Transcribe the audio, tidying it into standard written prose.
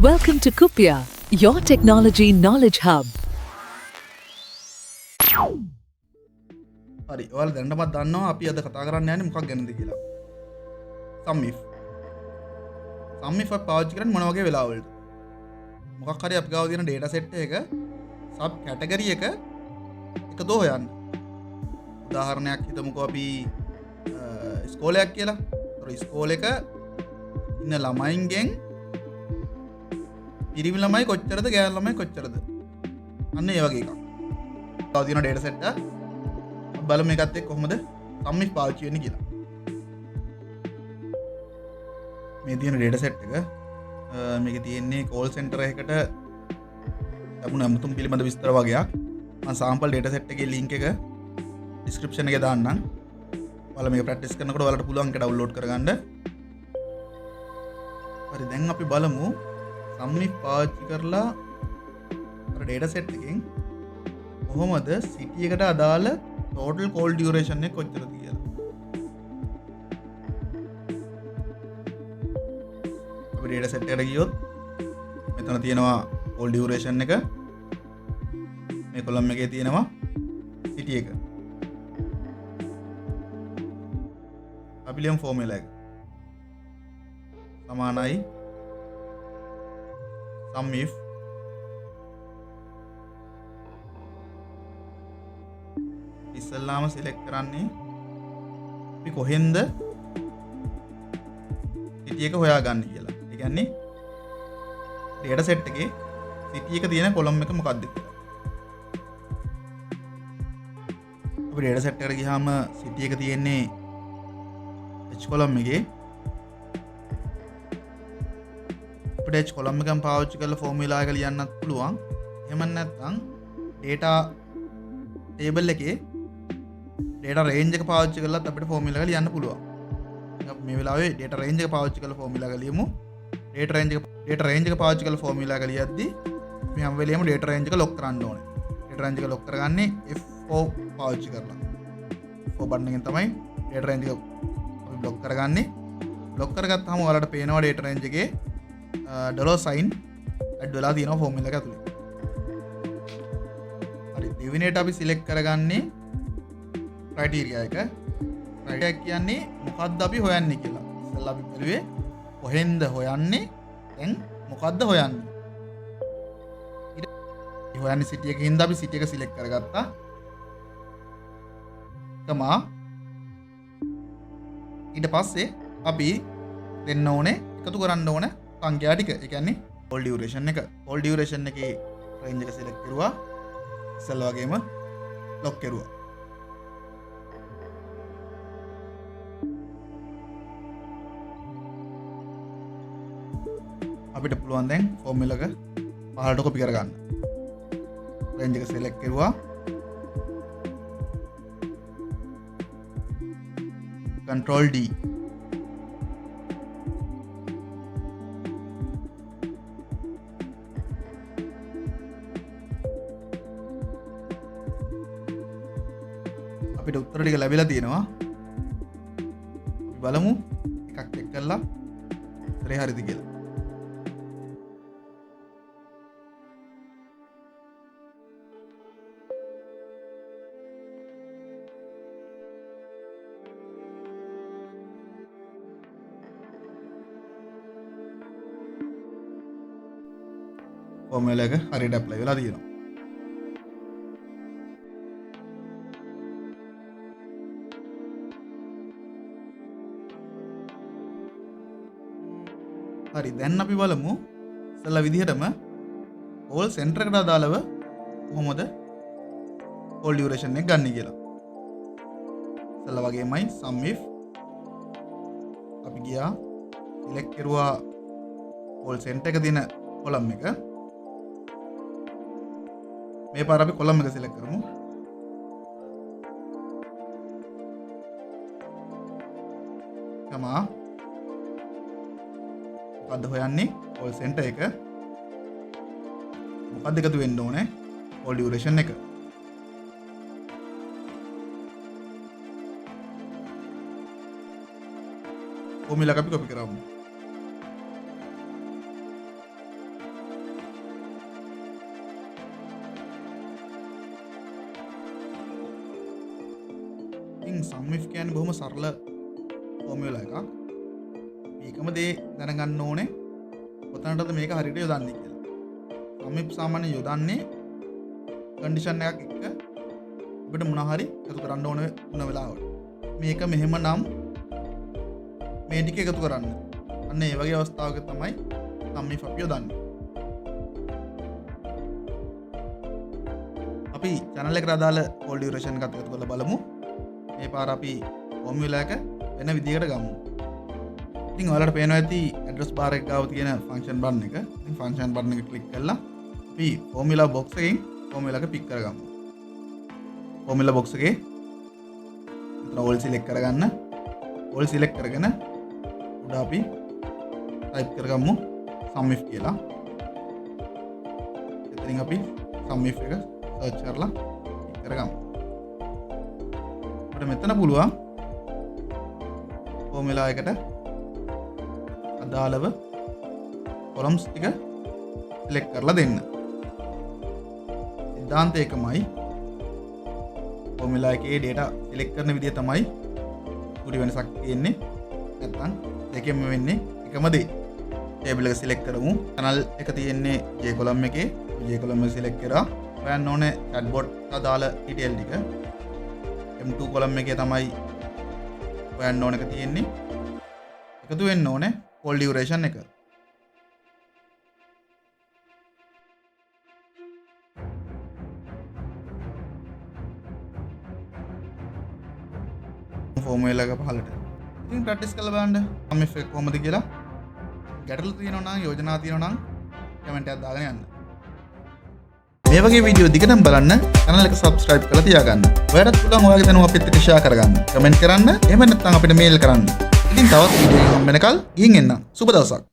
Welcome to Kupia, your technology knowledge hub. හරි ඔයාලා දැනටමත් දන්නවා අපි අද කතා කරන්න යන්නේ මොකක් ගැනද කියලා. සම්මිෆ්. සම්මිෆ් අපි පාවිච්චි කරන්නේ මොන වගේ වෙලාවලද? මොකක් හරි අපි ගාව තියෙන data set එක sub category එක එකතෝ හොයන්න. උදාහරණයක් හිතමුකෝ අපි ඉස්කෝලයක් කියලා. ඒතර ඉස්කෝල එක ඉන්න ළමයින්ගෙන් පිරිමි ළමයි කොච්චරද ගෑනු ළමයි කොච්චරද? අන්න ඒ වගේ එකක්. ගාව තියෙන data set එක බලමු මේකත් එක්ක කොහොමද සම්මිෆ් පාවිච්චි වෙන්නේ කියලා. මේ තියෙන data set එක මේකේ තියෙන්නේ කෝල් සෙන්ටර් එකකට ලැබුණ අමුතුම් පිළිබඳ විස්තර වගේක්. මම sample data set එකේ link එක description එකේ දාන්නම්. ඔයාලා මේක practice කරනකොට ඔයාලට පුළුවන් ඒක download කරගන්න. හරි දැන් අපි බලමු සම්මිෆ් පාවිච්චි කරලා අර data set එකෙන් කොහොමද city එකට අදාළ total call duration එක කොච්චරද කියලා. අපි data set එකට ගියොත් මෙතන තියෙනවා call duration එක. මේ column එකේ තියෙනවා city එක. අපි ලියමු formula එක. සමානයි sumif ඉස්සල්ලාම සිලෙක්ට් කරන්නේ අපි කොහෙන්ද සිටි එක හොයාගන්න කියලා. ඒ කියන්නේ data set එකේ සිටි එක තියෙන column එක මොකක්ද කියලා. අපි data set එකට ගියාම සිටි එක තියෙන්නේ H column එකේ. අපිට H column එකෙන් පාවිච්චි කරලා formula එක ලියන්නත් පුළුවන්. එහෙම නැත්නම් data table එකේ data range එක පාවිච්චි කරලත් අපිට formula එක ලියන්න පුළුවන්. අපි මේ වෙලාවේ data range එක පාවිච්චි කරලා formula එක ලියමු. data range එක පාවිච්චි කරලා formula එක ලියද්දී අපි හැම වෙලේම data range එක lock කරන්න ඕනේ. data range එක lock කරගන්නේ F4 පාවිච්චි කරලා. F4 බටන් එකෙන් තමයි data range එක අපි block කරගන්නේ. block කරගත්තාම ඔයාලට පේනවා data range එකේ $sign add වෙලා තියෙනවා formula එක ඇතුලේ. හරි දෙවෙනි එකට අපි select කරගන්නේ criteria එක. criteria කියන්නේ මොකද්ද අපි හොයන්නේ කියලා. ඉතින් අපි බැලුවේ කොහෙන්ද හොයන්නේ? දැන් මොකද්ද හොයන්නේ? ඊට හොයන්නේ city එකකින්ද අපි city එක select කරගත්තා. තමා ඊට පස්සේ අපි දෙන්න ඕනේ එකතු කරන්න ඕනේ සංඛ්‍යා ටික. ඒ කියන්නේ call duration එක. call duration එකේ range එක select කරුවා. ඉස්සෙල්ල වගේම lock කරුවා. අපිට පුළුවන් දැන් ෆෝමියුලා එක පහළට කොපි කරගන්න. රේන්ජ් එක සිලෙක්ට් කරුවා. control D. අපිට උත්තර ටික ලැබිලා තියෙනවා. අපි බලමු එකක් චෙක් කරලා හරි හරිද කියලා. formula එක හරියට apply වෙලා තියෙනවා. හරි දැන් අපි බලමු ඉස්සෙල්ලා විදිහටම call center එකට අදාළව කොහොමද call duration එක ගන්න කියලා. ඉස්සෙල්ලා වගේමයි sumif අපි ගියා select කරුවා call center එක තියෙන column එක. මේ පාර අපි column එක select කරමු. තමා මොකද්ද හොයන්නේ? call center එක. මොකද්ද එකතු වෙන්න ඕනේ? call duration එක. formula එක අපි copy කරමු. ඉතින් sum if කියන්නේ බොහොම සරල ෆෝමියුලා එකක්. මේකම දේ දැනගන්න ඕනේ කොතනටද මේක හරියට යොදන්නේ කියලා. sum if සාමාන්‍යයෙන් යොදන්නේ කන්ඩිෂන් එකක් එක්ක අපිට මොනවා හරි එකතු කරන්න ඕන වෙන වෙලාවට. මේක මෙහෙම නම් මේ ටික එකතු කරන්න. අන්න ඒ වගේ අවස්ථාවක තමයි sum if අපි යොදන්නේ. අපි channel එකට අදාළ call duration එකත් එකතු කරලා බලමු. මේ පාර අපි formula එක වෙන විදිහකට ගමු. ඉතින් ඔයාලට පේනවා ඇති address bar එක ගාව තියෙන function button එක. ඉතින් function button එක click කරලා අපි formula box එකෙන් formula එක pick කරගමු. formula box එකේ මෙතන all select කරගන්න. all select කරගෙන උඩ අපි type කරගමු sum if කියලා. එතනින් අපි sum if එක search කරලා click කරගමු. අපිට මෙතන පුළුවන් formula එකට අදාළව columns ටික select කරලා දෙන්න. සිද්ධාන්තය එකමයි. formula එකේ data select කරන විදිය තමයි උඩ වෙනසක් තියෙන්නේ. නැත්නම් දෙකෙන්ම වෙන්නේ එකම දේ. table එක select කරමු. channel එක තියෙන්නේ J column එකේ. J column එක select කරා. හොයන්න ඕනේ chatbot අදාළ detail ටික. M2 column එකේ තමයි හොයන්න ඕන එක තියෙන්නේ. එකතු වෙන්න ඕනේ call duration එක. ෆෝමියුලා එක පහළට. ඉතින් ප්‍රැක්ටිස් කරලා බලන්න sum if එක කොහොමද කියලා. ගැටලු තියෙනවා නම් යෝජනා තියෙනවා නම් කමෙන්ට් එකක් දාගෙන යන්න. මේ වගේ වීඩියෝ දිගටම බලන්න channel එක subscribe කරලා තියාගන්න. ඔයාලට පුළුවන් ඔයාගේ දැනුම අපිත් එක්ක share කරගන්න. කමෙන්ට් කරන්න. එහෙම නැත්නම් අපිට mail කරන්න. ඉතින් තවත් වීඩියෝ එකක් වෙනකල් ගිහින් එන්න. සුබ දවසක්.